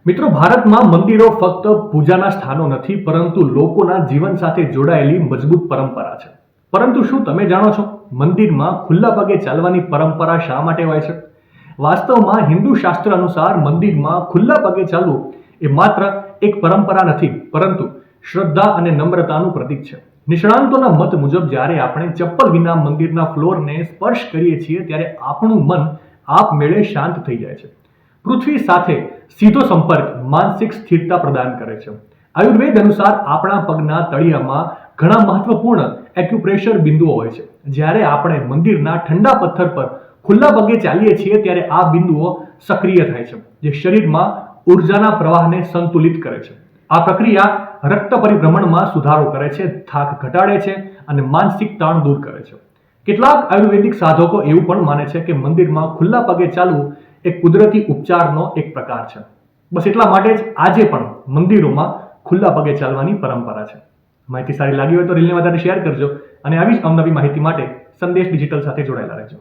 મિત્રો, ભારતમાં મંદિરો ફક્ત પૂજાના સ્થાનો નથી, પરંતુ લોકોના જીવન સાથે જોડાયેલી મજબૂત પરંપરા છે. પરંતુ શું તમે જાણો છો, મંદિરમાં ખુલ્લા પગે ચાલવાની પરંપરા શા માટે હોય છે? વાસ્તવમાં હિન્દુ શાસ્ત્ર અનુસાર મંદિરમાં ખુલ્લા પગે ચાલવું એ માત્ર એક પરંપરા નથી, પરંતુ શ્રદ્ધા અને નમ્રતાનું પ્રતીક છે. નિષ્ણાંતોના મત મુજબ જ્યારે આપણે ચપ્પલ વિના મંદિરના ફ્લોરને સ્પર્શ કરીએ છીએ, ત્યારે આપણું મન આપમેળે શાંત થઈ જાય છે. પૃથ્વી સાથે સીધો સંપર્ક માનસિક સ્થિરતા પ્રદાન કરે છે. આયુર્વેદ અનુસાર આપણા પગના તળિયામાં ઘણા મહત્વપૂર્ણ એક્યુપ્રેશર બિંદુઓ હોય છે. જ્યારે આપણે મંદિરના ઠંડા પથ્થર પર ખુલ્લા પગે ચાલીએ છીએ, ત્યારે આ બિંદુઓ સક્રિય થાય છે, જે શરીરમાં ઉર્જાના પ્રવાહને સંતુલિત કરે છે. આ પ્રક્રિયા રક્ત પરિભ્રમણમાં સુધારો કરે છે, થાક ઘટાડે છે અને માનસિક તાણ દૂર કરે છે. કેટલાક આયુર્વેદિક સાધકો એવું પણ માને છે કે મંદિરમાં ખુલ્લા પગે ચાલવું એ કુદરતી ઉપચારનો એક પ્રકાર છે. બસ એટલા માટે જ આજે પણ મંદિરોમાં ખુલ્લા પગે ચાલવાની પરંપરા છે. માહિતી સારી લાગી હોય તો રીલને વધારે શેર કરજો અને આવી જ અવનવી માહિતી માટે સંદેશ ડિજિટલ સાથે જોડાયેલા રહેજો.